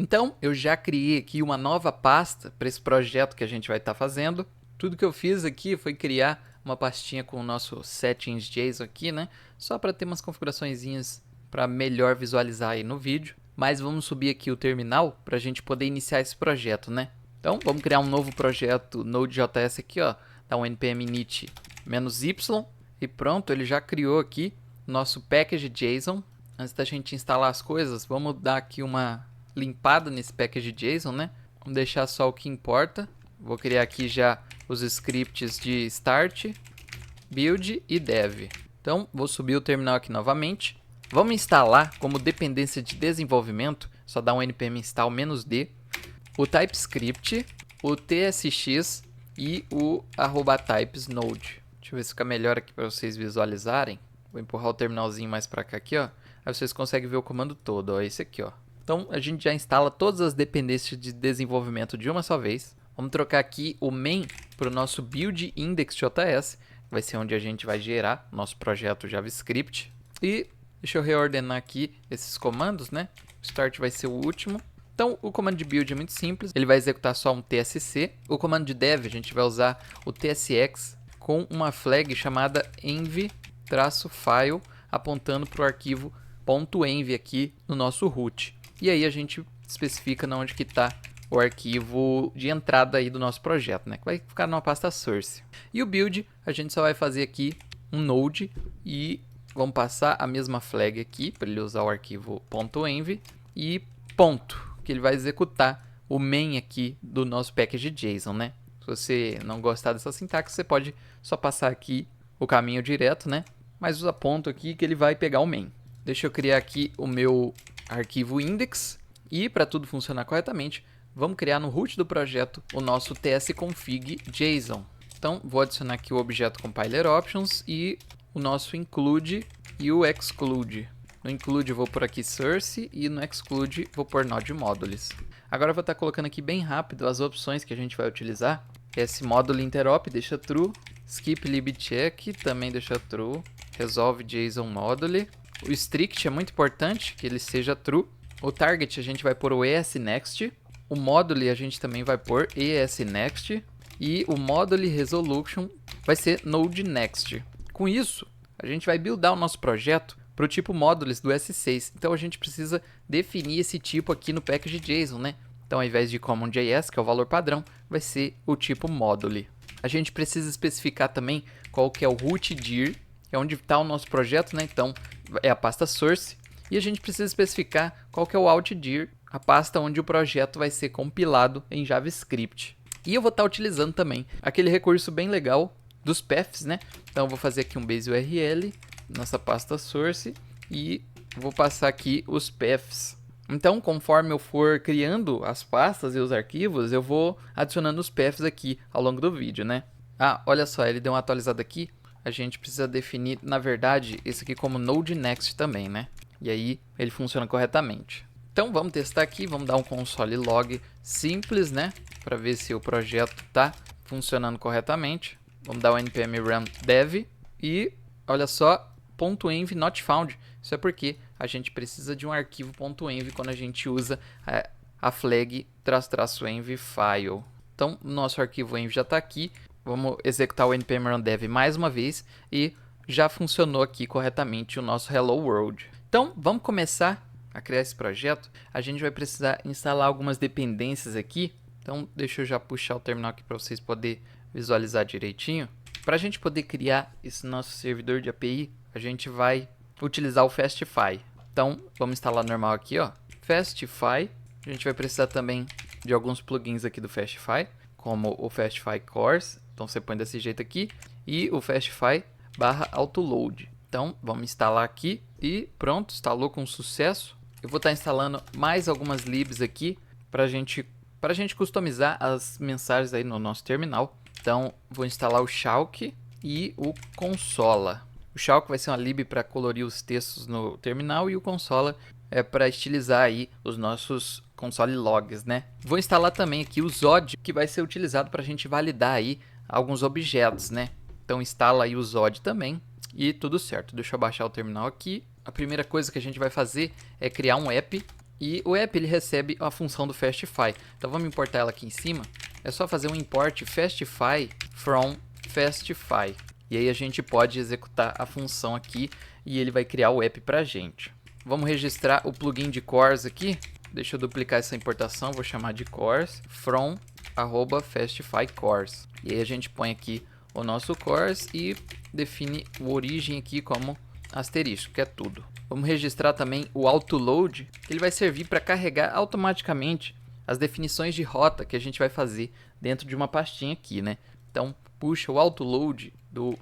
Então, eu já criei aqui uma nova pasta para esse projeto que a gente vai estar fazendo. Tudo que eu fiz aqui foi criar uma pastinha com o nosso settings.json aqui, né? Só para ter umas configuraçõezinhas para melhor visualizar aí no vídeo. Mas vamos subir aqui o terminal para a gente poder iniciar esse projeto, né? Então, vamos criar um novo projeto Node.js aqui, ó. Dá um npm init -y e pronto, ele já criou aqui nosso package.json. Antes da gente instalar as coisas, vamos dar aqui uma limpada nesse package.json, né? Vamos deixar só o que importa. Vou criar aqui já os scripts de start, build e dev. Então, vou subir o terminal aqui novamente. Vamos instalar como dependência de desenvolvimento, só dá um npm install -d, o TypeScript, o TSX e o @typesNode. Deixa eu ver se fica melhor aqui para vocês visualizarem. Vou empurrar o terminalzinho mais para cá aqui, ó. Aí vocês conseguem ver o comando todo, ó, esse aqui, ó. Então, a gente já instala todas as dependências de desenvolvimento de uma só vez. Vamos trocar aqui o main para o nosso build index.js, que vai ser onde a gente vai gerar nosso projeto JavaScript. E deixa eu reordenar aqui esses comandos, né? O start vai ser o último. Então, o comando de build é muito simples, ele vai executar só um TSC. O comando de dev, a gente vai usar o TSX com uma flag chamada env-file, apontando para o arquivo .env aqui no nosso root. E aí a gente especifica onde que está o arquivo de entrada aí do nosso projeto, né? Que vai ficar numa pasta source. E o build, a gente só vai fazer aqui um node e vamos passar a mesma flag aqui para ele usar o arquivo .env e ponto, que ele vai executar o main aqui do nosso package.json, né? Se você não gostar dessa sintaxe, você pode só passar aqui o caminho direto, né? Mas usa ponto aqui que ele vai pegar o main. Deixa eu criar aqui o meu arquivo index e para tudo funcionar corretamente, vamos criar no root do projeto o nosso tsconfig.json. Então, vou adicionar aqui o objeto compiler options e o nosso include e o exclude. No include vou por aqui source e no exclude vou por node modules. Agora eu vou estar colocando aqui bem rápido as opções que a gente vai utilizar. Esse módulo interop deixa true, skip libcheck também deixa true, resolve JSON module. O strict é muito importante que ele seja true. O target a gente vai pôr o ESNext. O module a gente também vai pôr ESNext. E o module resolution vai ser NodeNext. Com isso, a gente vai buildar o nosso projeto para o tipo modules do S6. Então a gente precisa definir esse tipo aqui no package.json, né? Então ao invés de common.js, que é o valor padrão, vai ser o tipo module. A gente precisa especificar também qual que é o root dir, que é onde está o nosso projeto, né? Então é a pasta source. E a gente precisa especificar qual que é o out.dir, a pasta onde o projeto vai ser compilado em JavaScript. E eu vou estar utilizando também aquele recurso bem legal dos paths, né? Então eu vou fazer aqui um base URL, nossa pasta source, e vou passar aqui os paths. Então, conforme eu for criando as pastas e os arquivos, eu vou adicionando os paths aqui ao longo do vídeo, né? Ah, olha só, ele deu uma atualizada aqui. A gente precisa definir, na verdade, esse aqui como NodeNext também, né? E aí ele funciona corretamente. Então vamos testar aqui, vamos dar um console log simples, né? Para ver se o projeto está funcionando corretamente. Vamos dar o npm run dev e olha só, .env not found. Isso é porque a gente precisa de um arquivo .env quando a gente usa a flag --env file. Então nosso arquivo env já está aqui. Vamos executar o npm run dev mais uma vez e já funcionou aqui corretamente o nosso hello world. Então vamos começar a criar esse projeto. A gente vai precisar instalar algumas dependências aqui. Então deixa eu já puxar o terminal aqui para vocês poderem visualizar direitinho. Para a gente poder criar esse nosso servidor de API, a gente vai utilizar o Fastify. Então vamos instalar normal aqui, ó, Fastify. A gente vai precisar também de alguns plugins aqui do Fastify, como o Fastify Cores. Então você põe desse jeito aqui e o Fastify /autoload. Então vamos instalar aqui e pronto, instalou com sucesso. Eu vou estar instalando mais algumas libs aqui para a gente customizar as mensagens aí no nosso terminal. Então vou instalar o Chalk e o Consola. O Chalk vai ser uma lib para colorir os textos no terminal e o Consola é para estilizar aí os nossos console logs, né? Vou instalar também aqui o Zod, que vai ser utilizado para a gente validar aí alguns objetos, né? Então instala aí o Zod também e tudo certo. Deixa eu baixar o terminal aqui. A primeira coisa que a gente vai fazer é criar um app. E o app ele recebe a função do Fastify. Então vamos importar ela aqui em cima. É só fazer um import Fastify from Fastify. E aí a gente pode executar a função aqui e ele vai criar o app pra gente. Vamos registrar o plugin de cores aqui. Deixa eu duplicar essa importação, vou chamar de cores from @fastifycores. E aí a gente põe aqui o nosso cores e define o origem aqui como asterisco, que é tudo. Vamos registrar também o autoload, que ele vai servir para carregar automaticamente as definições de rota que a gente vai fazer dentro de uma pastinha aqui, né? Então, puxa o autoload do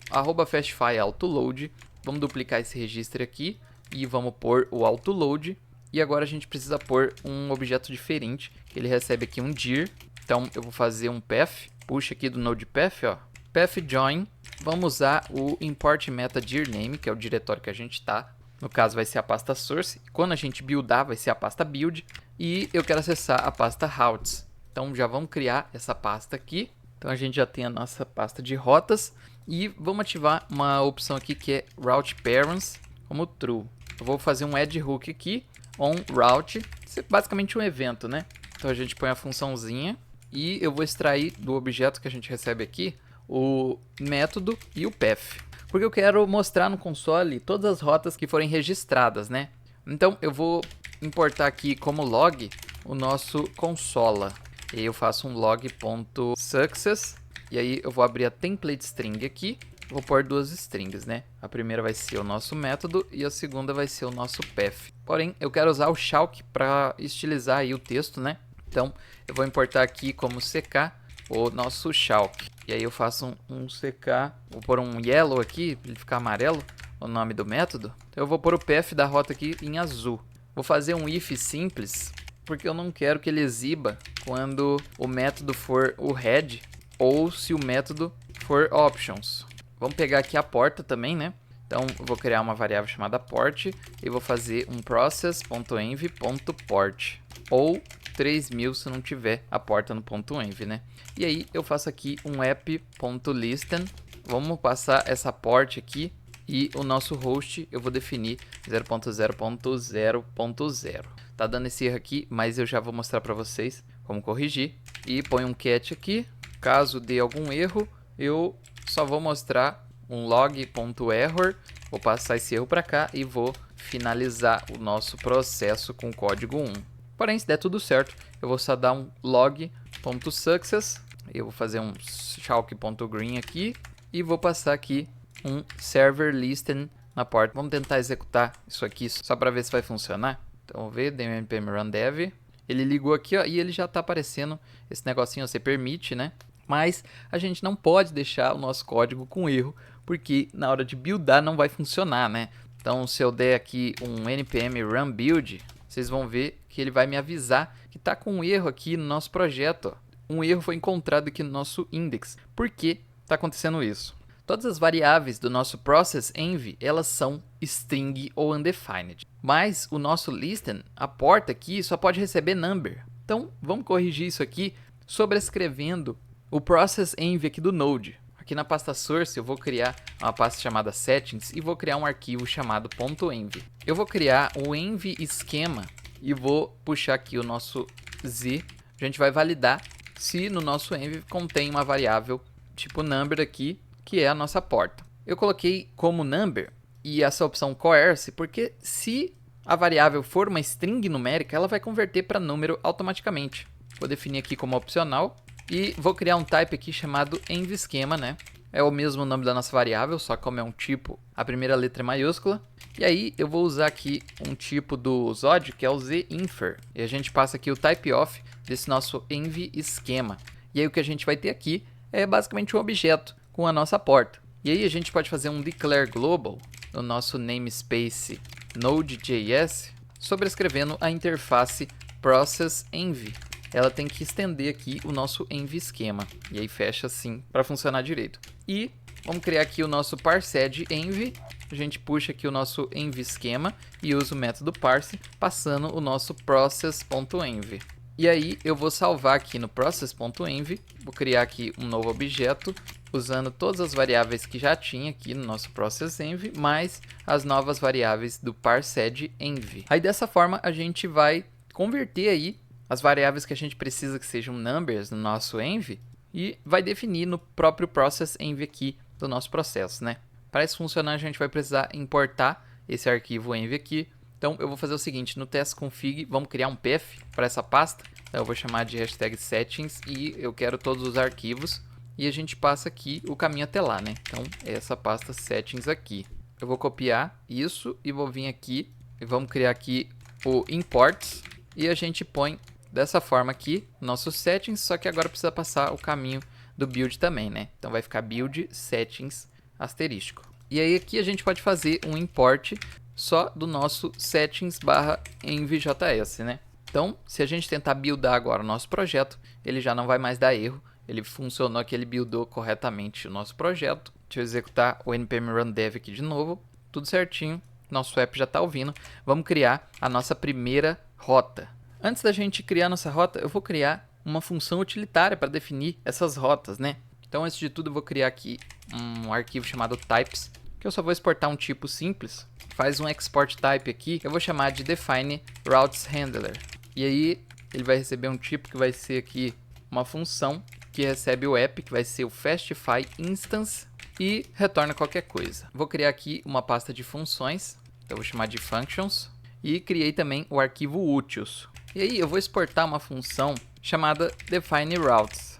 @fastify autoload. Vamos duplicar esse registro aqui e vamos pôr o autoload. E agora a gente precisa pôr um objeto diferente, que ele recebe aqui um dir. Então, eu vou fazer um path, puxa aqui do node path, ó, path join. Vamos usar o import meta dir name, que é o diretório que a gente está. No caso vai ser a pasta source. Quando a gente buildar vai ser a pasta build. E eu quero acessar a pasta routes. Então já vamos criar essa pasta aqui. Então a gente já tem a nossa pasta de rotas. E vamos ativar uma opção aqui que é route parents como true. Eu vou fazer um add hook aqui, on route. Isso é basicamente um evento, né? Então a gente põe a funçãozinha. E eu vou extrair do objeto que a gente recebe aqui o método e o path. Porque eu quero mostrar no console todas as rotas que forem registradas, né? Então eu vou importar aqui como log o nosso consola. E aí eu faço um log.success. E aí eu vou abrir a template string aqui. Vou pôr duas strings, né? A primeira vai ser o nosso método e a segunda vai ser o nosso path. Porém, eu quero usar o Chalk para estilizar aí o texto, né? Então eu vou importar aqui como CK o nosso Chalk. E aí eu faço um CK, vou pôr um yellow aqui, para ele ficar amarelo, o nome do método. Então eu vou pôr o path da rota aqui em azul. Vou fazer um if simples, porque eu não quero que ele exiba quando o método for o head ou se o método for options. Vamos pegar aqui a porta também, né? Então eu vou criar uma variável chamada port e vou fazer um process.env.port ou 3000 se não tiver a porta no .env, né? E aí eu faço aqui um app.listen. Vamos passar essa port aqui e o nosso host eu vou definir 0.0.0.0. Tá dando esse erro aqui, mas eu já vou mostrar para vocês como corrigir. E põe um catch aqui. Caso dê algum erro, eu só vou mostrar um log.error. Vou passar esse erro para cá e vou finalizar o nosso processo com código 1. Porém, se der tudo certo, eu vou só dar um log.success. Eu vou fazer um chalk.green aqui. E vou passar aqui um server listen na porta. Vamos tentar executar isso aqui só para ver se vai funcionar. Então, vamos ver, npm run dev. Ele ligou aqui, ó, e ele já está aparecendo esse negocinho, você permite, né? Mas a gente não pode deixar o nosso código com erro, porque na hora de buildar não vai funcionar, né? Então, se eu der aqui um npm run build, vocês vão ver que ele vai me avisar que está com um erro aqui no nosso projeto. Ó. Um erro foi encontrado aqui no nosso index. Por que está acontecendo isso? Todas as variáveis do nosso process env, elas são string ou undefined. Mas o nosso listen, a porta aqui, só pode receber number. Então, vamos corrigir isso aqui sobrescrevendo o process env aqui do Node. Aqui na pasta source eu vou criar uma pasta chamada settings e vou criar um arquivo chamado .env. Eu vou criar o env esquema e vou puxar aqui o nosso z. A gente vai validar se no nosso env contém uma variável tipo number aqui, que é a nossa porta. Eu coloquei como number e essa opção coerce, porque se a variável for uma string numérica, ela vai converter para número automaticamente. Vou definir aqui como opcional. E vou criar um type aqui chamado envSchema, né? É o mesmo nome da nossa variável, só que como é um tipo, a primeira letra é maiúscula. E aí eu vou usar aqui um tipo do Zod, que é o zinfer. E a gente passa aqui o typeof desse nosso envSchema. E aí o que a gente vai ter aqui é basicamente um objeto com a nossa porta. E aí a gente pode fazer um declare global no nosso namespace node.js, sobrescrevendo a interface process_env. Ela tem que estender aqui o nosso envSchema. E aí fecha assim para funcionar direito. E vamos criar aqui o nosso parsed_env. A gente puxa aqui o nosso envSchema e usa o método parse, passando o nosso process.env. E aí eu vou salvar aqui no process.env. Vou criar aqui um novo objeto usando todas as variáveis que já tinha aqui no nosso process_env, mais as novas variáveis do parsed_env. Aí dessa forma a gente vai converter aí as variáveis que a gente precisa que sejam numbers no nosso env e vai definir no próprio process env aqui do nosso processo, né? Para isso funcionar, a gente vai precisar importar esse arquivo env aqui. Então, eu vou fazer o seguinte, no test.config, vamos criar um path para essa pasta. Então, eu vou chamar de #settings e eu quero todos os arquivos. E a gente passa aqui o caminho até lá, né? Então, é essa pasta settings aqui. Eu vou copiar isso e vou vir aqui e vamos criar aqui o imports. E a gente põe dessa forma aqui, nossos settings, só que agora precisa passar o caminho do build também, né? Então, vai ficar build settings asterístico. E aí aqui a gente pode fazer um import só do nosso settings barra env.js, né? Então, se a gente tentar buildar agora o nosso projeto, ele já não vai mais dar erro. Ele funcionou aqui, ele buildou corretamente o nosso projeto. Deixa eu executar o npm run dev aqui de novo. Tudo certinho, nosso app já está ouvindo. Vamos criar a nossa primeira rota. Antes da gente criar nossa rota, eu vou criar uma função utilitária para definir essas rotas, né? Então, antes de tudo, eu vou criar aqui um arquivo chamado types, que eu só vou exportar um tipo simples. Faz um export type aqui, que eu vou chamar de define routes handler. E aí, ele vai receber um tipo que vai ser aqui uma função que recebe o app, que vai ser o fastify instance, e retorna qualquer coisa. Vou criar aqui uma pasta de funções, então eu vou chamar de functions, e criei também o arquivo utils. E aí, eu vou exportar uma função chamada define routes.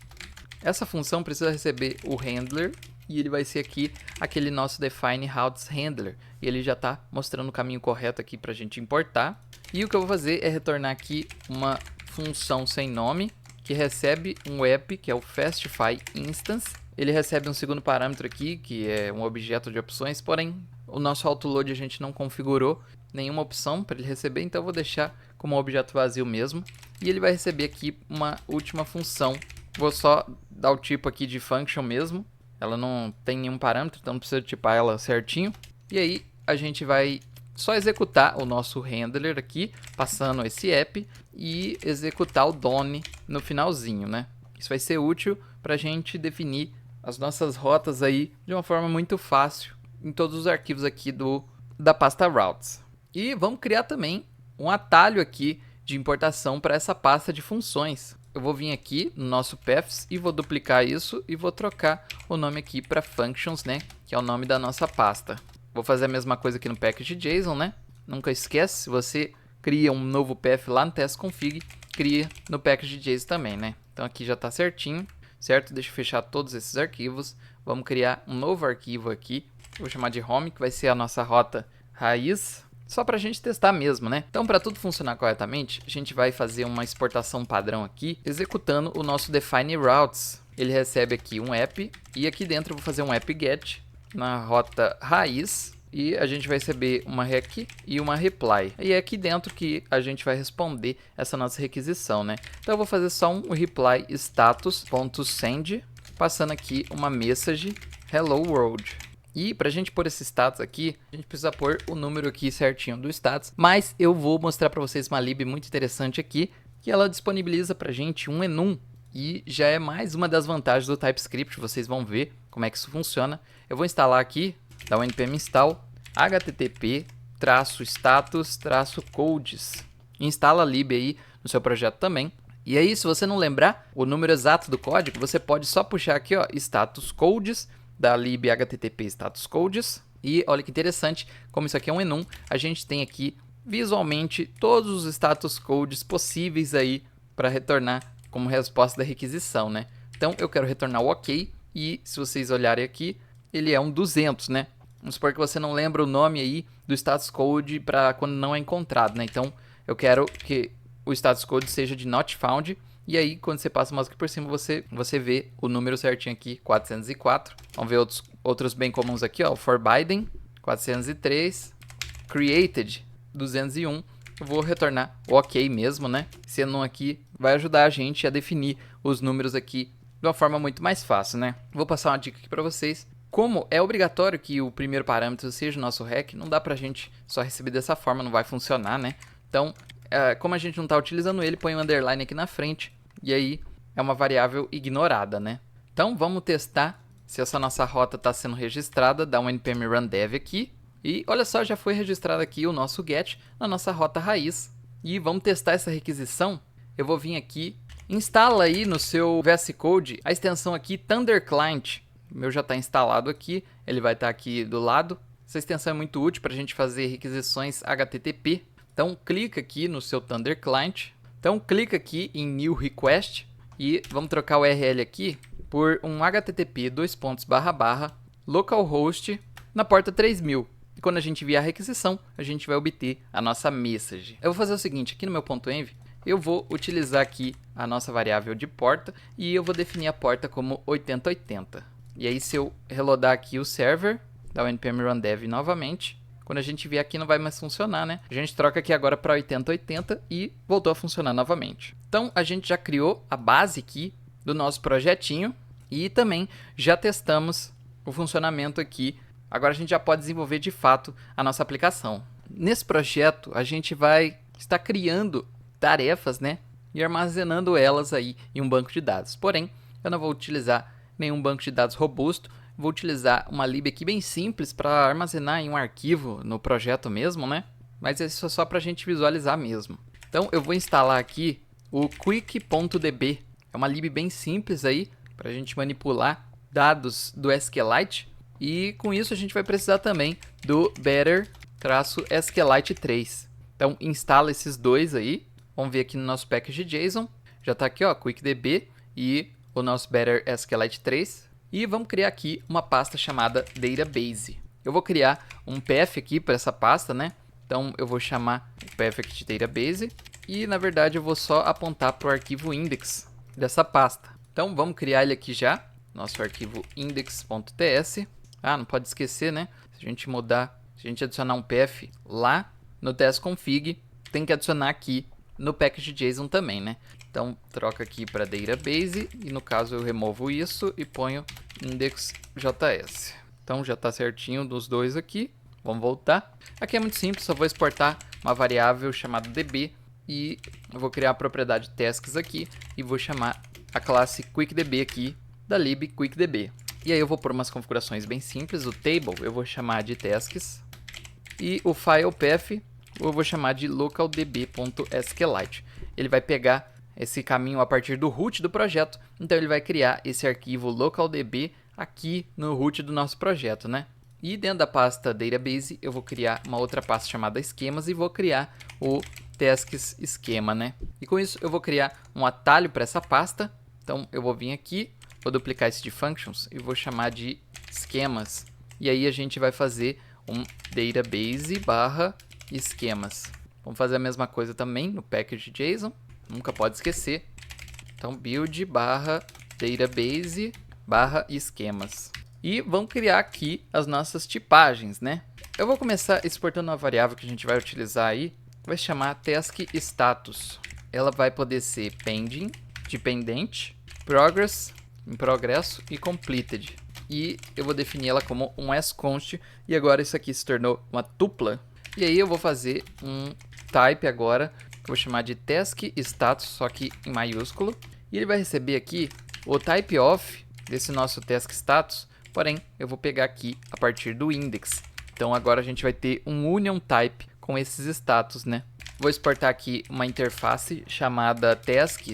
Essa função precisa receber o handler e ele vai ser aqui aquele nosso define routes handler. E ele já está mostrando o caminho correto aqui para a gente importar. E o que eu vou fazer é retornar aqui uma função sem nome que recebe um app, que é o fastify instance. Ele recebe um segundo parâmetro aqui, que é um objeto de opções, porém o nosso autoload a gente não configurou nenhuma opção para ele receber, então eu vou deixar como um objeto vazio mesmo. E ele vai receber aqui uma última função. Vou só dar o tipo aqui de function mesmo. Ela não tem nenhum parâmetro, então não precisa tipar ela certinho. E aí a gente vai só executar o nosso handler aqui, passando esse app e executar o done no finalzinho, né? Isso vai ser útil para a gente definir as nossas rotas aí de uma forma muito fácil em todos os arquivos aqui da pasta routes. E vamos criar também um atalho aqui de importação para essa pasta de funções. Eu vou vir aqui no nosso paths e vou duplicar isso e vou trocar o nome aqui para functions, né? Que é o nome da nossa pasta. Vou fazer a mesma coisa aqui no package.json, né? Nunca esquece, se você cria um novo path lá no test.config, cria no package.json também, né? Então aqui já está certinho, certo? Deixa eu fechar todos esses arquivos. Vamos criar um novo arquivo aqui. Vou chamar de home, que vai ser a nossa rota raiz. Só para a gente testar mesmo, né? Então, para tudo funcionar corretamente, a gente vai fazer uma exportação padrão aqui, executando o nosso define routes. Ele recebe aqui um app, e aqui dentro eu vou fazer um app get na rota raiz, e a gente vai receber uma rec e uma reply. E é aqui dentro que a gente vai responder essa nossa requisição, né? Então, eu vou fazer só um reply status.send, passando aqui uma message hello world. E para a gente pôr esse status aqui, a gente precisa pôr o número aqui certinho do status. Mas eu vou mostrar para vocês uma lib muito interessante aqui, que ela disponibiliza para a gente um enum. E já é mais uma das vantagens do TypeScript, vocês vão ver como é que isso funciona. Eu vou instalar aqui, dar um npm install http-status-codes. Instala a lib aí no seu projeto também. E aí, se você não lembrar o número exato do código, você pode só puxar aqui, ó, status codes da lib http status codes. E olha que interessante, como isso aqui é um enum, a gente tem aqui visualmente todos os status codes possíveis aí para retornar como resposta da requisição, né? Então eu quero retornar o OK, e se vocês olharem aqui, ele é um 200, né? Vamos supor que você não lembra o nome aí do status code para quando não é encontrado, né? Então eu quero que o status code seja de not found. E aí, quando você passa o mouse aqui por cima, você vê o número certinho aqui, 404. Vamos ver outros bem comuns aqui, ó. Forbidden, 403. Created, 201. Eu vou retornar o OK mesmo, né? Esse enum aqui vai ajudar a gente a definir os números aqui de uma forma muito mais fácil, né? Vou passar uma dica aqui para vocês. Como é obrigatório que o primeiro parâmetro seja o nosso rec, não dá pra gente só receber dessa forma, não vai funcionar, né? Então, como a gente não está utilizando ele, põe um underline aqui na frente. E aí é uma variável ignorada, né? Então vamos testar se essa nossa rota está sendo registrada. Dá um npm run dev aqui. E olha só, já foi registrado aqui o nosso get na nossa rota raiz. E vamos testar essa requisição. Eu vou vir aqui, instala aí no seu VS Code a extensão aqui Thunder Client. O meu já está instalado aqui, ele vai estar aqui do lado. Essa extensão é muito útil para a gente fazer requisições HTTP. Então clica aqui no seu Thunder Client. Então clica aqui em New Request e vamos trocar o URL aqui por um http localhost na porta 3000. E quando a gente enviar a requisição, a gente vai obter a nossa message. Eu vou fazer o seguinte, aqui no meu .env, eu vou utilizar aqui a nossa variável de porta e eu vou definir a porta como 8080. E aí se eu reloadar aqui o server, dar o npm run dev novamente, quando a gente vier aqui não vai mais funcionar, né? A gente troca aqui agora para 8080 e voltou a funcionar novamente. Então a gente já criou a base aqui do nosso projetinho e também já testamos o funcionamento aqui. Agora a gente já pode desenvolver de fato a nossa aplicação. Nesse projeto a gente vai estar criando tarefas, né? E armazenando elas aí em um banco de dados. Porém, eu não vou utilizar nenhum banco de dados robusto. Vou utilizar uma lib aqui bem simples para armazenar em um arquivo no projeto mesmo, né? Mas isso é só para a gente visualizar mesmo. Então eu vou instalar aqui o quick.db. É uma lib bem simples aí para a gente manipular dados do SQLite. E com isso a gente vai precisar também do better-SQLite 3. Então instala esses dois aí. Vamos ver aqui no nosso package.json. Já está aqui, ó, quickdb e o nosso better-SQLite 3. E vamos criar aqui uma pasta chamada database. Eu vou criar um path aqui para essa pasta, né? Então eu vou chamar o path aqui de database. E na verdade eu vou só apontar para o arquivo index dessa pasta. Então vamos criar ele aqui já. Nosso arquivo index.ts. Ah, não pode esquecer, né? Se a gente mudar, se a gente adicionar um path lá no testconfig, tem que adicionar aqui no package.json também, né? Então, troca aqui para database e no caso eu removo isso e ponho index.js. Então, já está certinho dos dois aqui. Vamos voltar. Aqui é muito simples, só vou exportar uma variável chamada db e eu vou criar a propriedade tasks aqui e vou chamar a classe quickdb aqui da lib quickdb. E aí eu vou pôr umas configurações bem simples. O table eu vou chamar de tasks. E o file path eu vou chamar de localdb.sqlite. Ele vai pegar esse caminho a partir do root do projeto. Então ele vai criar esse arquivo localdb aqui no root do nosso projeto, né? E dentro da pasta database eu vou criar uma outra pasta chamada esquemas e vou criar o tasks esquema, né? E com isso eu vou criar um atalho para essa pasta. Então eu vou vir aqui. Vou duplicar esse de functions e vou chamar de esquemas. E aí a gente vai fazer um database barra esquemas. Vamos fazer a mesma coisa também no package.json. Nunca pode esquecer. Então build barra database barra esquemas. E vamos criar aqui as nossas tipagens, né? Eu vou começar exportando uma variável que a gente vai utilizar aí. Vai se chamar task status. Ela vai poder ser pending, dependente, progress, em progresso e completed. E eu vou definir ela como um sconst. E agora isso aqui se tornou uma tupla. E aí eu vou fazer um type agora, que eu vou chamar de task status, só que em maiúsculo. E ele vai receber aqui o type of desse nosso task status. Porém, eu vou pegar aqui a partir do index. Então agora a gente vai ter um union type com esses status, né? Vou exportar aqui uma interface chamada task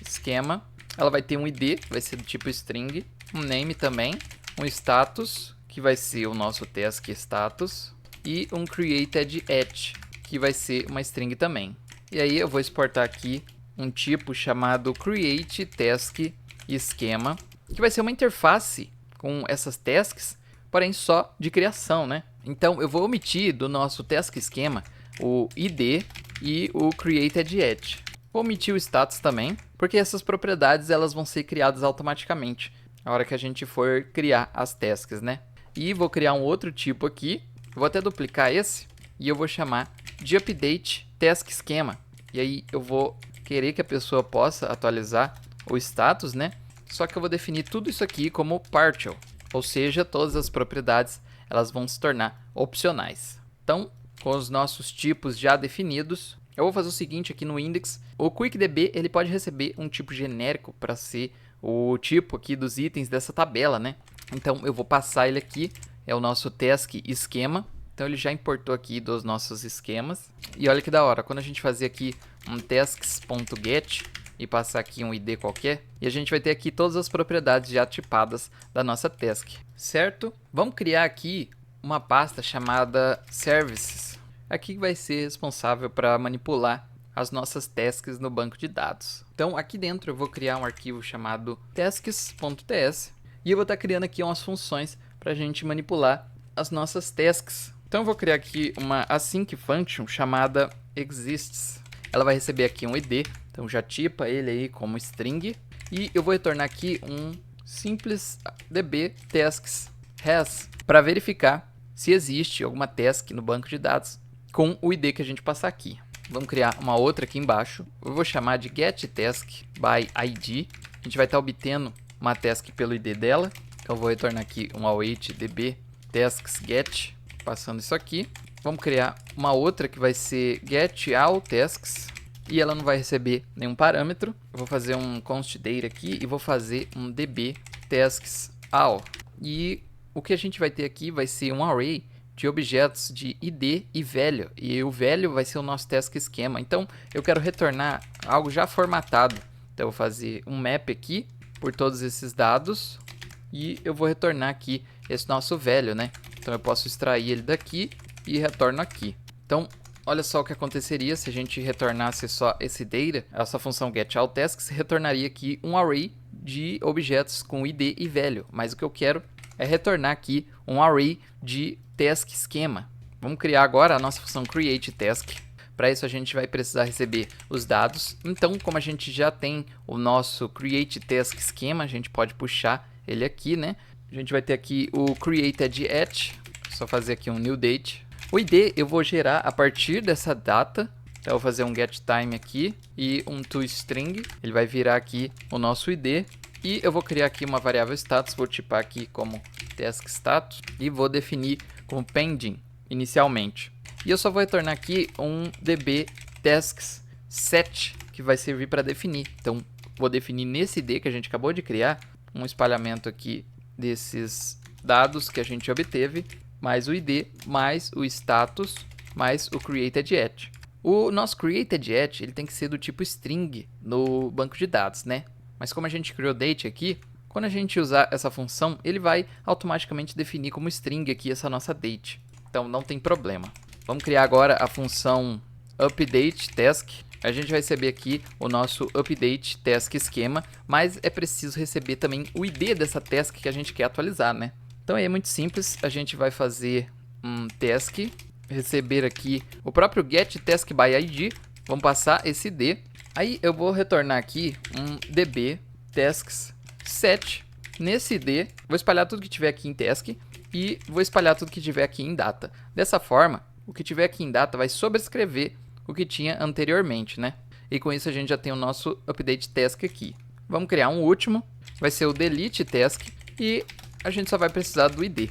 schema. Ela vai ter um ID, que vai ser do tipo string, um name também, um status, que vai ser o nosso task status, e um created at, que vai ser uma string também. E aí eu vou exportar aqui um tipo chamado create task schema, que vai ser uma interface com essas tasks, porém só de criação, né? Então eu vou omitir do nosso task schema o ID e o created at. Vou omitir o status também, porque essas propriedades elas vão ser criadas automaticamente na hora que a gente for criar as tasks, né? E vou criar um outro tipo aqui, eu vou até duplicar esse, e eu vou chamar de update task schema. E aí eu vou querer que a pessoa possa atualizar o status, né? Só que eu vou definir tudo isso aqui como partial, ou seja, todas as propriedades elas vão se tornar opcionais. Então, com os nossos tipos já definidos, eu vou fazer o seguinte aqui no index. O quickdb ele pode receber um tipo genérico para ser o tipo aqui dos itens dessa tabela, né? Então eu vou passar ele aqui, é o nosso task esquema. Então ele já importou aqui dos nossos esquemas. E olha que da hora, quando a gente fazer aqui um tasks.get e passar aqui um ID qualquer, e a gente vai ter aqui todas as propriedades já tipadas da nossa task, certo? Vamos criar aqui uma pasta chamada services. Aqui vai ser responsável para manipular as nossas tasks no banco de dados. Então aqui dentro eu vou criar um arquivo chamado tasks.ts e eu vou estar criando aqui umas funções para a gente manipular as nossas tasks. Então eu vou criar aqui uma async function chamada exists. Ela vai receber aqui um ID, então já tipa ele aí como string. E eu vou retornar aqui um simples db tasks has para verificar se existe alguma task no banco de dados com o ID que a gente passar aqui. Vamos criar uma outra aqui embaixo. Eu vou chamar de getTaskById. A gente vai estar obtendo uma task pelo ID dela. Então eu vou retornar aqui um await db tasks.get, passando isso aqui. Vamos criar uma outra que vai ser getAllTasks e ela não vai receber nenhum parâmetro. Eu vou fazer um const data aqui e vou fazer um db tasks.all. E o que a gente vai ter aqui vai ser um array de objetos de ID e velho. E o velho vai ser o nosso task esquema. Então eu quero retornar algo já formatado. Então eu vou fazer um map aqui por todos esses dados. E eu vou retornar aqui esse nosso velho, né? Então eu posso extrair ele daqui e retorno aqui. Então olha só o que aconteceria se a gente retornasse só esse data. Essa função getAllTasks retornaria aqui um array de objetos com ID e velho. Mas o que eu quero é retornar aqui um array de task esquema. Vamos criar agora a nossa função createTask. Para isso a gente vai precisar receber os dados. Então, como a gente já tem o nosso createTask esquema, a gente pode puxar ele aqui, né? A gente vai ter aqui o created@, só fazer aqui um new date. O ID eu vou gerar a partir dessa data. Então eu vou fazer um getTime aqui e um toString. Ele vai virar aqui o nosso ID. E eu vou criar aqui uma variável status, vou tipar aqui como taskStatus e vou definir como pending inicialmente. E eu só vou retornar aqui um db tasks.set, que vai servir para definir. Então vou definir nesse ID que a gente acabou de criar um espalhamento aqui desses dados que a gente obteve, mais o ID, mais o status, mais o created@. O nosso created@ ele tem que ser do tipo string no banco de dados, né? Mas como a gente criou date aqui, quando a gente usar essa função, ele vai automaticamente definir como string aqui essa nossa date. Então não tem problema. Vamos criar agora a função updateTask. A gente vai receber aqui o nosso updateTask esquema, mas é preciso receber também o ID dessa task que a gente quer atualizar, né? Então aí é muito simples, a gente vai fazer um task, receber aqui o próprio getTaskById, vamos passar esse ID. Aí eu vou retornar aqui um db tasks.set. Nesse ID, vou espalhar tudo que tiver aqui em task e vou espalhar tudo que tiver aqui em data. Dessa forma, o que tiver aqui em data vai sobrescrever o que tinha anteriormente, né? E com isso a gente já tem o nosso update task aqui. Vamos criar um último, vai ser o delete task e a gente só vai precisar do ID.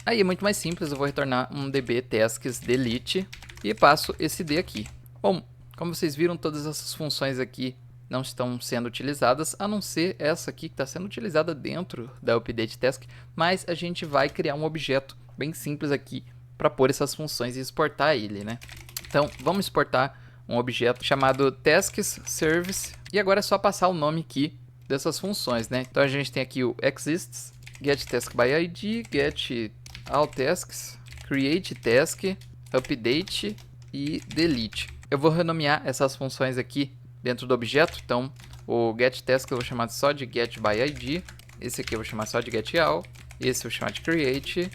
Aí é muito mais simples, eu vou retornar um db tasks.delete e passo esse ID aqui. Bom, como vocês viram, todas essas funções aqui não estão sendo utilizadas, a não ser essa aqui que está sendo utilizada dentro da updateTask, mas a gente vai criar um objeto bem simples aqui para pôr essas funções e exportar ele, né? Então, vamos exportar um objeto chamado tasks_service e agora é só passar o nome aqui dessas funções, né? Então, a gente tem aqui o exists, getTaskById, getAllTasks, createTask, update e delete. Eu vou renomear essas funções aqui dentro do objeto. Então, o getTask eu vou chamar só de getById. Esse aqui eu vou chamar só de getAll. Esse eu vou chamar de create,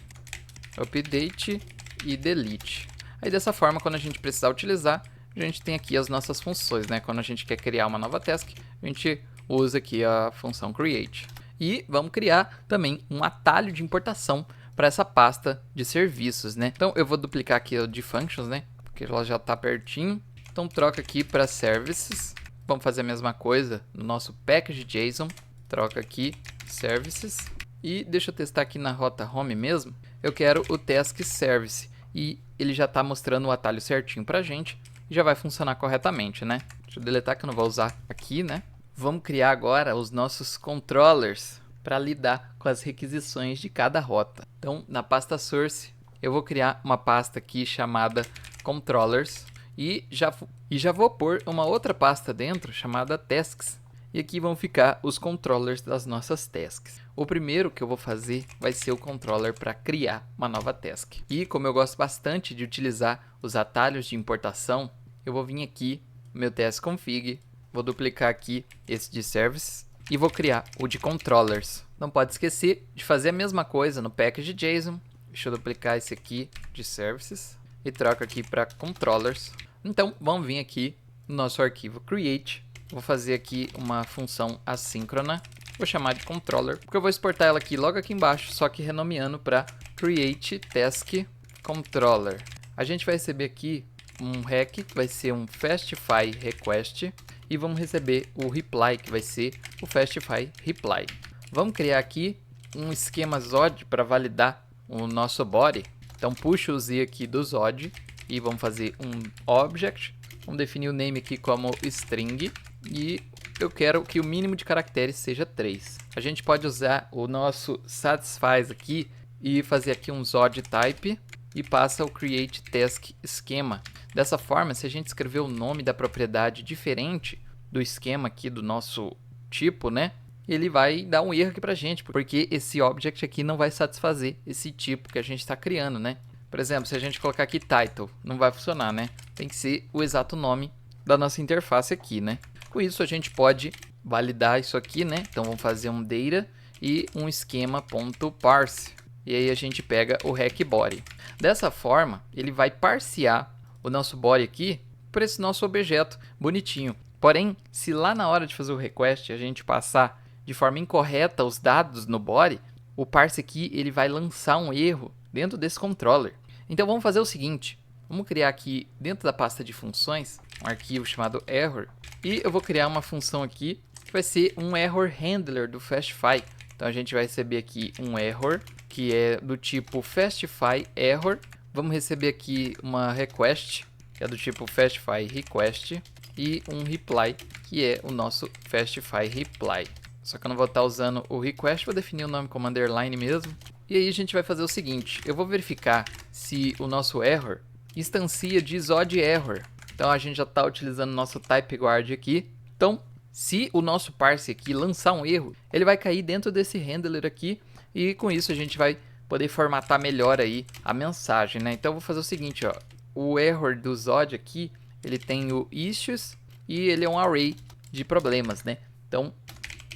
update e delete. Aí dessa forma, quando a gente precisar utilizar, a gente tem aqui as nossas funções, né? Quando a gente quer criar uma nova task, a gente usa aqui a função create. E vamos criar também um atalho de importação para essa pasta de serviços, né? Então eu vou duplicar aqui o de functions, né? Porque ela já está pertinho. Então troca aqui para services. Vamos fazer a mesma coisa no nosso package.json. Troca aqui services. E deixa eu testar aqui na rota home mesmo. Eu quero o task service. E ele já está mostrando o atalho certinho para a gente. E já vai funcionar corretamente, né? Deixa eu deletar que eu não vou usar aqui, né? Vamos criar agora os nossos controllers para lidar com as requisições de cada rota. Então, na pasta source, eu vou criar uma pasta aqui chamada controllers e já vou pôr uma outra pasta dentro chamada tasks. E aqui vão ficar os controllers das nossas tasks. O primeiro que eu vou fazer vai ser o controller para criar uma nova task. E como eu gosto bastante de utilizar os atalhos de importação, eu vou vir aqui no meu task config, vou duplicar aqui esse de services e vou criar o de controllers. Não pode esquecer de fazer a mesma coisa no package.json. Deixa eu duplicar esse aqui de services e troco aqui para controllers. Então vamos vir aqui no nosso arquivo create. Vou fazer aqui uma função assíncrona, vou chamar de controller, porque eu vou exportar ela aqui logo aqui embaixo, só que renomeando para create task controller. A gente vai receber aqui um rec, que vai ser um fastify request, e vamos receber o reply, que vai ser o fastify reply. Vamos criar aqui um esquema Zod para validar o nosso body. Então puxa o Z aqui do Zod e vamos fazer um object. Vamos definir o name aqui como string e eu quero que o mínimo de caracteres seja 3. A gente pode usar o nosso satisfies aqui e fazer aqui um Zod type e passa o create task schema. Dessa forma, se a gente escrever o nome da propriedade diferente do esquema aqui do nosso tipo, né? Ele vai dar um erro aqui pra gente, porque esse object aqui não vai satisfazer esse tipo que a gente está criando, né? Por exemplo, se a gente colocar aqui title, não vai funcionar, né? Tem que ser o exato nome da nossa interface aqui, né? Com isso, a gente pode validar isso aqui, né? Então, vamos fazer um data e um esquema.parse. E aí, a gente pega o rec body. Dessa forma, ele vai parsear o nosso body aqui para esse nosso objeto bonitinho. Porém, se lá na hora de fazer o request, a gente passar de forma incorreta os dados no body, o parse aqui ele vai lançar um erro dentro desse controller. Então vamos fazer o seguinte, vamos criar aqui dentro da pasta de funções um arquivo chamado error e eu vou criar uma função aqui que vai ser um error handler do fastify. Então a gente vai receber aqui um error que é do tipo fastify error. Vamos receber aqui uma request que é do tipo fastify request e um reply que é o nosso fastify reply. Só que eu não vou estar usando o request, vou definir o nome como underline mesmo. E aí a gente vai fazer o seguinte, eu vou verificar se o nosso error instancia de Zod error. Então a gente já está utilizando o nosso type guard aqui. Então, se o nosso parse aqui lançar um erro, ele vai cair dentro desse handler aqui. E com isso a gente vai poder formatar melhor aí a mensagem, né? Então eu vou fazer o seguinte, ó. O error do Zod aqui, ele tem o issues e ele é um array de problemas, né? Então,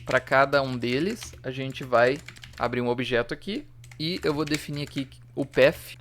para cada um deles, a gente vai abrir um objeto aqui e eu vou definir aqui o path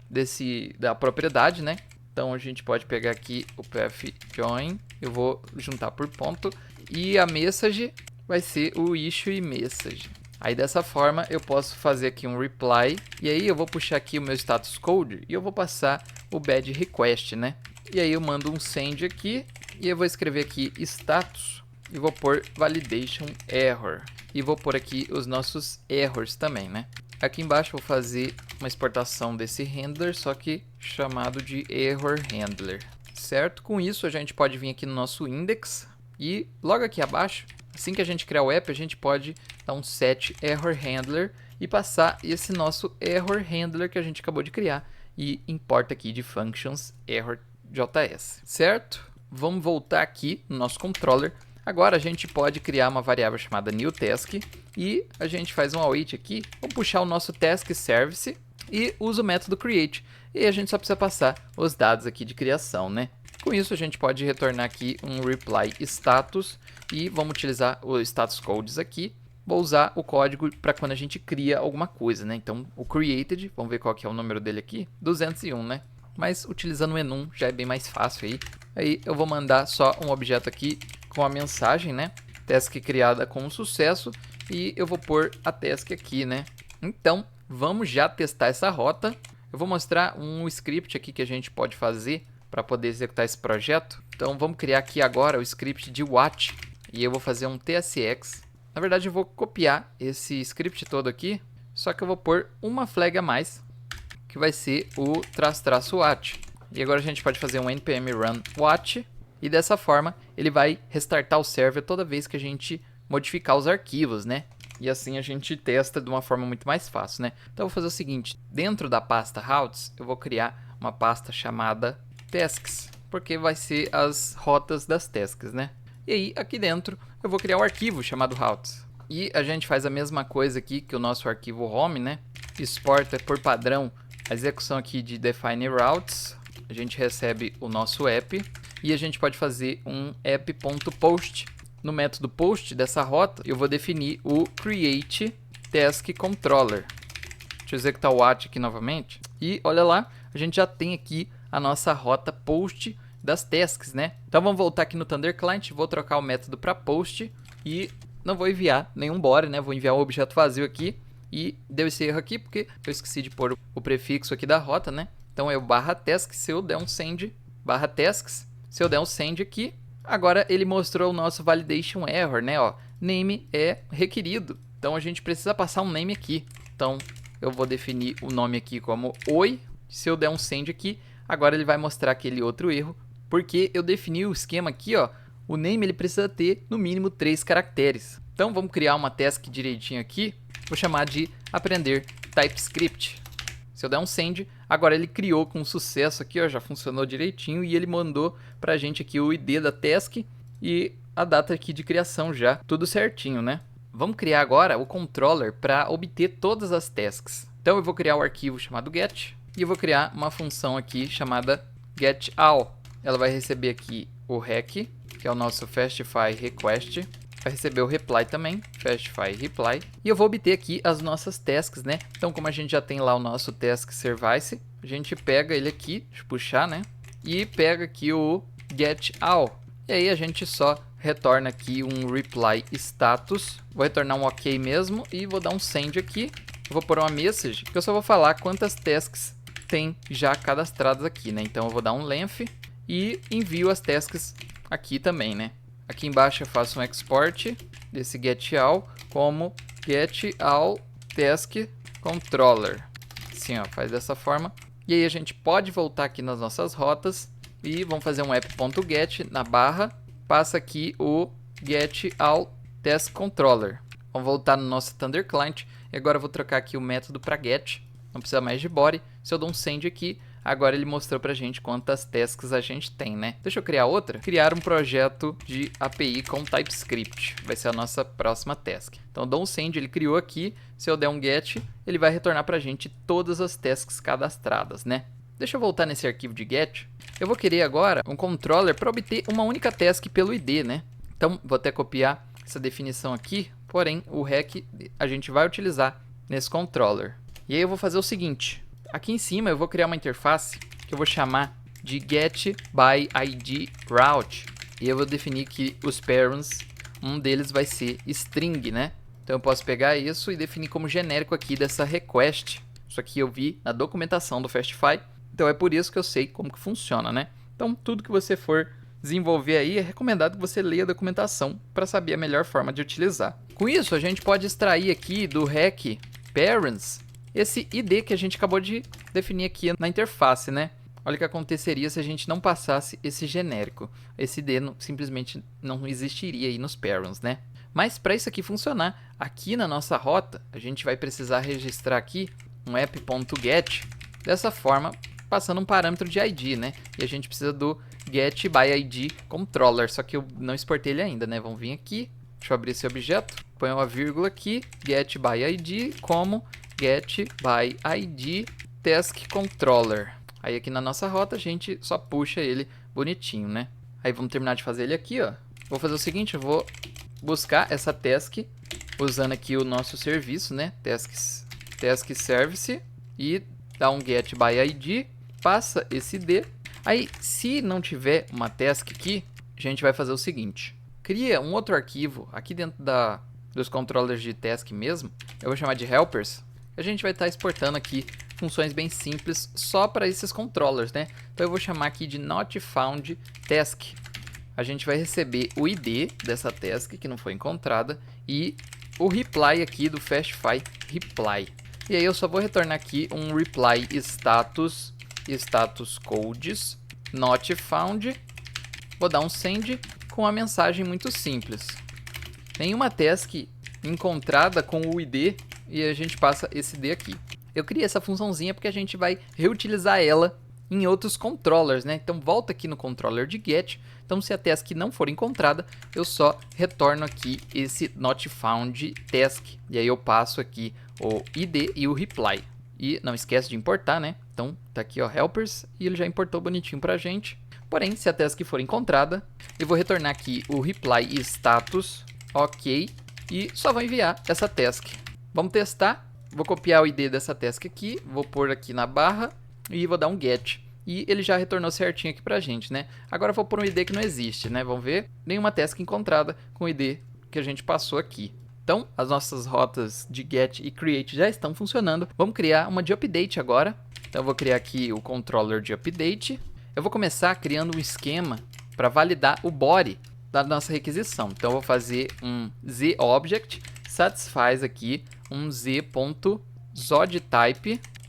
da propriedade, né? Então a gente pode pegar aqui o path join, eu vou juntar por ponto e a message vai ser o issue message. Aí dessa forma eu posso fazer aqui um reply e aí eu vou puxar aqui o meu status code e eu vou passar o bad request, né? E aí eu mando um send aqui e eu vou escrever aqui status e vou pôr validation error e vou pôr aqui os nossos errors também, né? Aqui embaixo eu vou fazer uma exportação desse handler, só que chamado de error handler, certo? Com isso a gente pode vir aqui no nosso index e logo aqui abaixo, assim que a gente criar o app, a gente pode dar um set error handler e passar esse nosso error handler que a gente acabou de criar e importa aqui de functions error.js, certo? Vamos voltar aqui no nosso controller. Agora a gente pode criar uma variável chamada newTask e a gente faz um await aqui, vamos puxar o nosso task service e usa o método create. E a gente só precisa passar os dados aqui de criação, né? Com isso a gente pode retornar aqui um reply status e vamos utilizar o status codes aqui. Vou usar o código para quando a gente cria alguma coisa, né? Então o created, vamos ver qual que é o número dele aqui, 201, né? Mas utilizando o enum já é bem mais fácil aí. Aí eu vou mandar só um objeto aqui com a mensagem, né? Task criada com sucesso e eu vou pôr a task aqui, né? Então, vamos já testar essa rota. Eu vou mostrar um script aqui que a gente pode fazer para poder executar esse projeto. Então, vamos criar aqui agora o script de watch e eu vou fazer um tsx. Na verdade, eu vou copiar esse script todo aqui, só que eu vou pôr uma flag a mais, que vai ser o --watch. E agora a gente pode fazer um npm run watch e dessa forma ele vai restartar o server toda vez que a gente modificar os arquivos, né? E assim a gente testa de uma forma muito mais fácil, né? Então eu vou fazer o seguinte, dentro da pasta routes, eu vou criar uma pasta chamada tasks, porque vai ser as rotas das tasks, né? E aí aqui dentro eu vou criar um arquivo chamado routes. E a gente faz a mesma coisa aqui que o nosso arquivo home, né? Exporta por padrão a execução aqui de define routes. A gente recebe o nosso app e a gente pode fazer um app.post. No método post dessa rota, eu vou definir o create task controller. Deixa eu executar o at aqui novamente. E olha lá, a gente já tem aqui a nossa rota post das tasks, né? Então vamos voltar aqui no Thunder Client, vou trocar o método para post e não vou enviar nenhum body, né? Vou enviar um objeto vazio aqui e deu esse erro aqui porque eu esqueci de pôr o prefixo aqui da rota, né? Então é o /task, se eu der um send /tasks, se eu der um send aqui, agora ele mostrou o nosso validation error, né? Ó, name é requerido, então a gente precisa passar um name aqui. Então eu vou definir o nome aqui como oi. Se eu der um send aqui, agora ele vai mostrar aquele outro erro, porque eu defini o esquema aqui, ó. O name ele precisa ter no mínimo 3 caracteres. Então vamos criar uma task direitinho aqui. Vou chamar de aprender TypeScript. Se eu der um send, agora ele criou com sucesso aqui, ó, já funcionou direitinho e ele mandou pra gente aqui o ID da task e a data aqui de criação já, tudo certinho, né? Vamos criar agora o controller para obter todas as tasks. Então eu vou criar o arquivo chamado get e eu vou criar uma função aqui chamada getAll. Ela vai receber aqui o rec, que é o nosso fastify request. Vai receber o reply também, fastify reply. E eu vou obter aqui as nossas tasks, né? Então, como a gente já tem lá o nosso task service, a gente pega ele aqui, deixa eu puxar, né? E pega aqui o getAll. E aí a gente só retorna aqui um reply status. Vou retornar um ok mesmo e vou dar um send aqui. Eu vou pôr uma message, que eu só vou falar quantas tasks tem já cadastradas aqui, né? Então eu vou dar um length e envio as tasks aqui também, né? Aqui embaixo eu faço um export desse getAll como getAll task controller. Assim, ó, faz dessa forma. E aí a gente pode voltar aqui nas nossas rotas e vamos fazer um app.get na barra. Passa aqui o getAll task controller. Vamos voltar no nosso Thunder Client. E agora eu vou trocar aqui o método para get. Não precisa mais de body. Se eu dou um send aqui, agora ele mostrou pra gente quantas tasks a gente tem, né? Deixa eu criar outra. Criar um projeto de API com TypeScript. Vai ser a nossa próxima task. Então eu dou um send, ele criou aqui. Se eu der um get, ele vai retornar pra gente todas as tasks cadastradas, né? Deixa eu voltar nesse arquivo de get. Eu vou querer agora um controller para obter uma única task pelo ID, né? Então vou até copiar essa definição aqui. Porém, o rec a gente vai utilizar nesse controller. E aí eu vou fazer o seguinte. Aqui em cima eu vou criar uma interface que eu vou chamar de getByIdRoute. E eu vou definir que os parents, um deles vai ser string, né? Então eu posso pegar isso e definir como genérico aqui dessa request. Isso aqui eu vi na documentação do Fastify. Então é por isso que eu sei como que funciona, né? Então tudo que você for desenvolver aí é recomendado que você leia a documentação para saber a melhor forma de utilizar. Com isso a gente pode extrair aqui do rec parents esse ID que a gente acabou de definir aqui na interface, né? Olha o que aconteceria se a gente não passasse esse genérico. Esse ID simplesmente não existiria aí nos parents, né? Mas para isso aqui funcionar, aqui na nossa rota, a gente vai precisar registrar aqui um app.get, dessa forma, passando um parâmetro de ID, né? E a gente precisa do getById controller, só que eu não exportei ele ainda, né? Vamos vir aqui, deixa eu abrir esse objeto, põe uma vírgula aqui, getById como getById task controller. Aí aqui na nossa rota a gente só puxa ele bonitinho, né? Aí vamos terminar de fazer ele aqui, ó. Vou fazer o seguinte, eu vou buscar essa task usando aqui o nosso serviço, né? Task service e dar um getById, passa esse ID. Aí se não tiver uma task aqui, a gente vai fazer o seguinte. Cria um outro arquivo aqui dentro dos controllers de task mesmo. Eu vou chamar de helpers. A gente vai estar exportando aqui funções bem simples só para esses controllers, né? Então eu vou chamar aqui de notFoundTask. A gente vai receber o ID dessa task que não foi encontrada e o reply aqui do Fastify reply. E aí eu só vou retornar aqui um reply status codes notfound. Vou dar um send com uma mensagem muito simples. Nenhuma task encontrada com o ID e a gente passa esse ID aqui. Eu criei essa funçãozinha porque a gente vai reutilizar ela em outros controllers, né? Então volta aqui no controller de get. Então se a task não for encontrada, eu só retorno aqui esse not found task. E aí eu passo aqui o ID e o reply. E não esquece de importar, né? Então tá aqui, ó, helpers, e ele já importou bonitinho pra gente. Porém, se a task for encontrada, eu vou retornar aqui o reply e status, ok, e só vou enviar essa task. Vamos testar. Vou copiar o ID dessa task aqui, vou pôr aqui na barra e vou dar um get. E ele já retornou certinho aqui pra gente, né? Agora eu vou pôr um ID que não existe, né? Vamos ver? Nenhuma task encontrada com o ID que a gente passou aqui. Então, as nossas rotas de get e create já estão funcionando. Vamos criar uma de update agora. Então, eu vou criar aqui o controller de update. Eu vou começar criando um esquema para validar o body da nossa requisição. Então, eu vou fazer um zObject, satisfies aqui um z.zodType,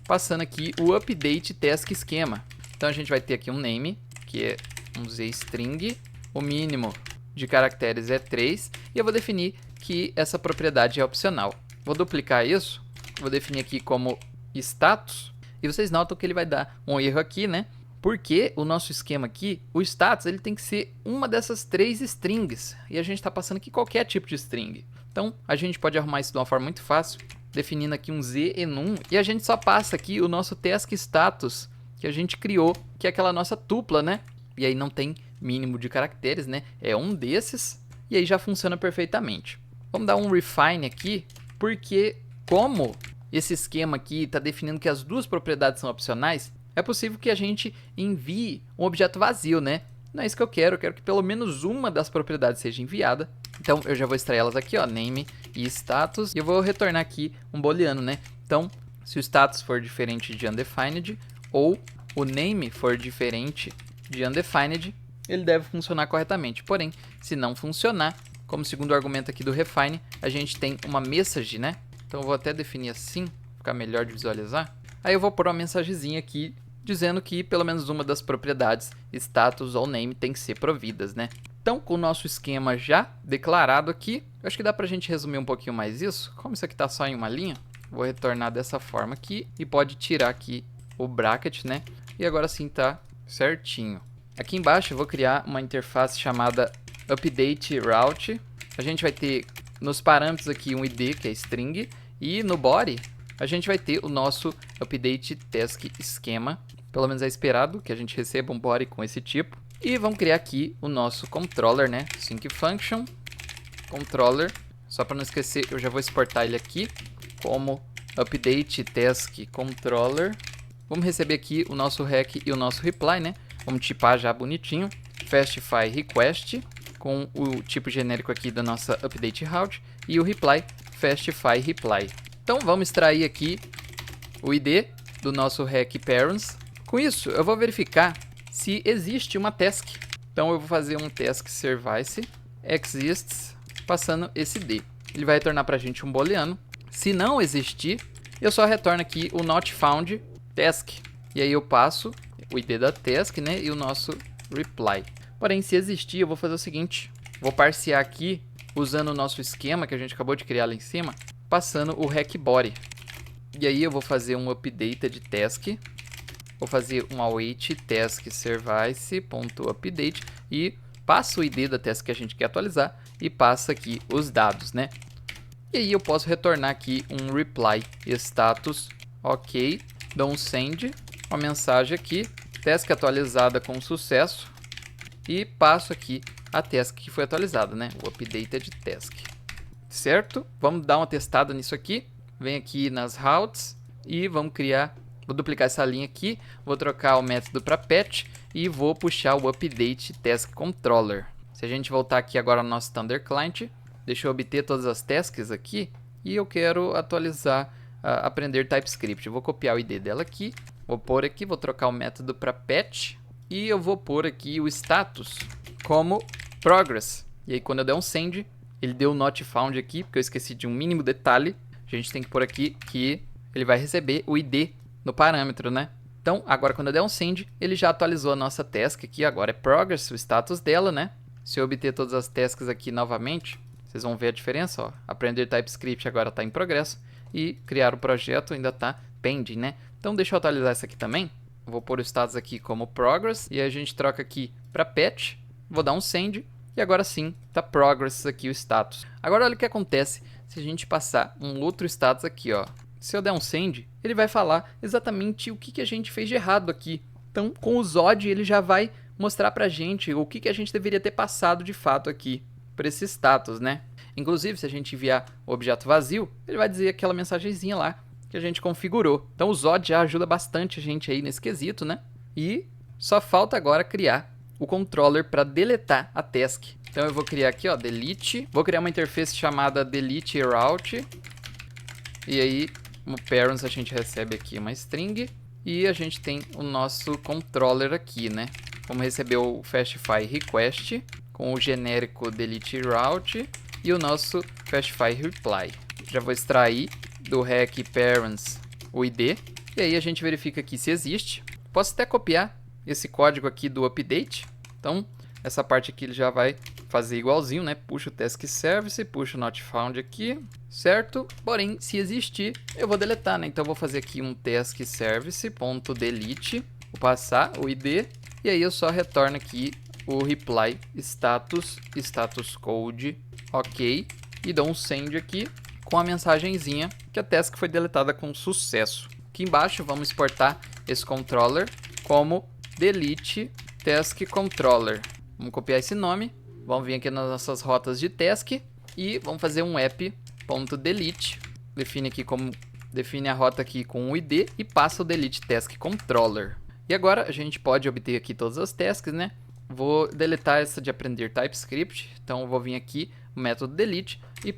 passando aqui o update task schema. Então, a gente vai ter aqui um name, que é um zstring, o mínimo de caracteres é 3, e eu vou definir que essa propriedade é opcional. Vou duplicar isso, vou definir aqui como status, e vocês notam que ele vai dar um erro aqui, né? Porque o nosso esquema aqui, o status, ele tem que ser uma dessas 3 strings, e a gente está passando aqui qualquer tipo de string. Então, a gente pode arrumar isso de uma forma muito fácil, definindo aqui um z-enum, e a gente só passa aqui o nosso task status que a gente criou, que é aquela nossa tupla, né? E aí não tem mínimo de caracteres, né? É um desses, e aí já funciona perfeitamente. Vamos dar um refine aqui, porque como esse esquema aqui está definindo que as duas propriedades são opcionais, é possível que a gente envie um objeto vazio, né? Não é isso que eu quero que pelo menos uma das propriedades seja enviada. Então eu já vou extrair elas aqui, ó, name e status, e eu vou retornar aqui um booleano, né? Então, se o status for diferente de undefined, ou o name for diferente de undefined, ele deve funcionar corretamente. Porém, se não funcionar, como segundo argumento aqui do refine, a gente tem uma message, né? Então eu vou até definir assim, ficar melhor de visualizar. Aí eu vou pôr uma mensagenzinha aqui, dizendo que pelo menos uma das propriedades, status ou name, tem que ser providas, né? Então, com o nosso esquema já declarado aqui, eu acho que dá pra gente resumir um pouquinho mais isso. Como isso aqui tá só em uma linha, vou retornar dessa forma aqui e pode tirar aqui o bracket, né? E agora sim tá certinho. Aqui embaixo eu vou criar uma interface chamada update route. A gente vai ter nos parâmetros aqui um id, que é string, e no body a gente vai ter o nosso update task schema. Pelo menos é esperado que a gente receba um body com esse tipo. E vamos criar aqui o nosso controller, né? Sync function, controller. Só para não esquecer, eu já vou exportar ele aqui como update task controller. Vamos receber aqui o nosso rec e o nosso reply, né? Vamos tipar já bonitinho. Fastify request, com o tipo genérico aqui da nossa update route. E o reply, fastify reply. Então vamos extrair aqui o id do nosso rec parents. Com isso, eu vou verificar se existe uma task. Então eu vou fazer um task service exists, passando esse id. Ele vai retornar para a gente um booleano. Se não existir, eu só retorno aqui o not found task. E aí eu passo o id da task, né, e o nosso reply. Porém, se existir, eu vou fazer o seguinte. Vou parsear aqui, usando o nosso esquema que a gente acabou de criar lá em cima, passando o rec body. E aí eu vou fazer um updated task. Vou fazer um await task service.update e passo o id da task que a gente quer atualizar e passa aqui os dados, né? E aí eu posso retornar aqui um reply status ok, dou um send, uma mensagem aqui, task atualizada com sucesso, e passo aqui a task que foi atualizada, né? O updated task. Certo? Vamos dar uma testada nisso aqui. Vem aqui nas routes e vamos criar. Vou duplicar essa linha aqui, vou trocar o método para patch e vou puxar o update task controller. Se a gente voltar aqui agora no nosso Thunder Client, deixa eu obter todas as tasks aqui e eu quero atualizar, aprender TypeScript. Eu vou copiar o id dela aqui, vou pôr aqui, vou trocar o método para patch e eu vou pôr aqui o status como progress. E aí quando eu der um send, ele deu not found aqui, porque eu esqueci de um mínimo detalhe. A gente tem que pôr aqui que ele vai receber o id no parâmetro, né? Então, agora quando eu der um send, ele já atualizou a nossa task aqui, agora é progress, o status dela, né? Se eu obter todas as tasks aqui novamente, Vocês vão ver a diferença, ó. Aprender TypeScript agora está em progresso e criar o projeto ainda está pending, né? Então deixa eu atualizar isso aqui também. Vou pôr o status aqui como progress e a gente troca aqui para patch. Vou dar um send e agora sim está progress aqui o status. Agora olha o que acontece se a gente passar um outro status aqui, ó. Se eu der um send, ele vai falar exatamente o que a gente fez de errado aqui. Então com o Zod ele já vai mostrar pra gente o que a gente deveria ter passado de fato aqui para esse status, né? Inclusive, se a gente enviar o objeto vazio, ele vai dizer aquela mensagenzinha lá que a gente configurou. Então o Zod já ajuda bastante a gente aí nesse quesito, né? E só falta agora criar o controller para deletar a task. Então eu vou criar aqui, ó, delete. Vou criar uma interface chamada delete route. E aí, no parents a gente recebe aqui uma string. E a gente tem o nosso controller aqui, né? Vamos receber o Fastify request com o genérico delete route e o nosso Fastify reply. Já vou extrair do rec parents o ID. E aí a gente verifica aqui se existe. Posso até copiar esse código aqui do update. Então, essa parte aqui ele já vai fazer igualzinho, né? Puxa o task service, puxa o not found aqui, certo? Porém, se existir, eu vou deletar, né? Então, eu vou fazer aqui um task service.delete, vou passar o ID, e aí eu só retorno aqui o reply status code, ok, e dou um send aqui com a mensagenzinha que a task foi deletada com sucesso. Aqui embaixo, vamos exportar esse controller como delete task controller. Vamos copiar esse nome, vamos vir aqui nas nossas rotas de task e vamos fazer um app.delete. Define a rota aqui com o ID e passa o delete task controller. E agora a gente pode obter aqui todas as tasks, né? Vou deletar essa de aprender TypeScript, então eu vou vir aqui o método delete e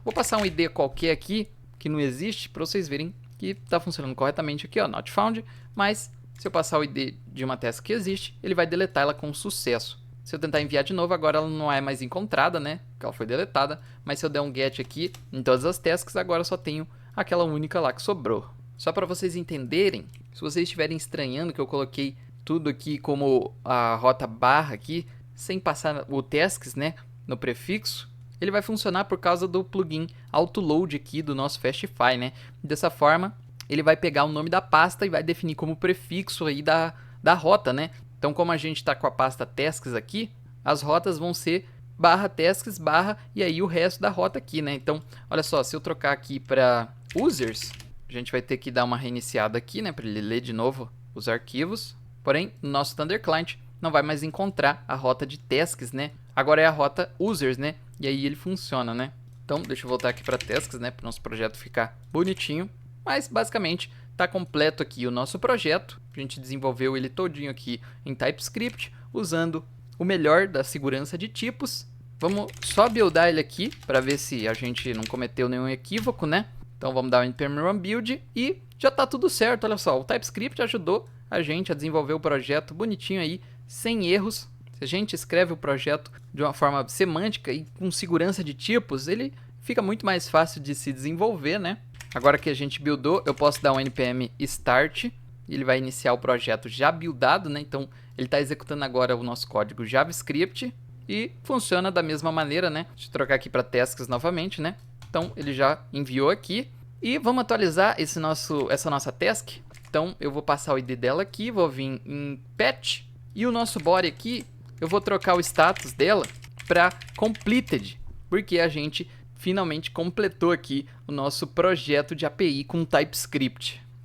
vou passar um ID qualquer aqui que não existe para vocês verem que está funcionando corretamente aqui, ó, not found, mas se eu passar o ID de uma task que existe, ele vai deletar ela com sucesso. Se eu tentar enviar de novo, agora ela não é mais encontrada, né? Porque ela foi deletada. Mas se eu der um get aqui em todas as tasks, agora eu só tenho aquela única lá que sobrou. Só para vocês entenderem, se vocês estiverem estranhando que eu coloquei tudo aqui como a rota barra aqui, sem passar o tasks, né, no prefixo, ele vai funcionar por causa do plugin autoload aqui do nosso Fastify, né? Dessa forma, ele vai pegar o nome da pasta e vai definir como prefixo aí da rota, né? Então, como a gente está com a pasta tasks aqui, as rotas vão ser barra tasks barra e aí o resto da rota aqui, né? Então, olha só, se eu trocar aqui para users, a gente vai ter que dar uma reiniciada aqui, né? Para ele ler de novo os arquivos. Porém, no nosso Thunder Client não vai mais encontrar a rota de tasks, né? Agora é a rota users, né? E aí ele funciona, né? Então, deixa eu voltar aqui para tasks, né? Para o nosso projeto ficar bonitinho. Mas, basicamente, está completo aqui o nosso projeto. A gente desenvolveu ele todinho aqui em TypeScript, usando o melhor da segurança de tipos. Vamos só buildar ele aqui, para ver se a gente não cometeu nenhum equívoco, né? Então, vamos dar um npm run build e já está tudo certo. Olha só, o TypeScript ajudou a gente a desenvolver o projeto bonitinho aí, sem erros. Se a gente escreve o projeto de uma forma semântica e com segurança de tipos, ele fica muito mais fácil de se desenvolver, né? Agora que a gente buildou, eu posso dar um npm start, e ele vai iniciar o projeto já buildado, né? Então, ele está executando agora o nosso código JavaScript e funciona da mesma maneira, né? Deixa eu trocar aqui para tasks novamente, né? Então, ele já enviou aqui e vamos atualizar essa nossa task. Então, eu vou passar o ID dela aqui, vou vir em patch e o nosso body aqui, eu vou trocar o status dela para completed, porque a gente finalmente completou aqui o nosso projeto de API com TypeScript.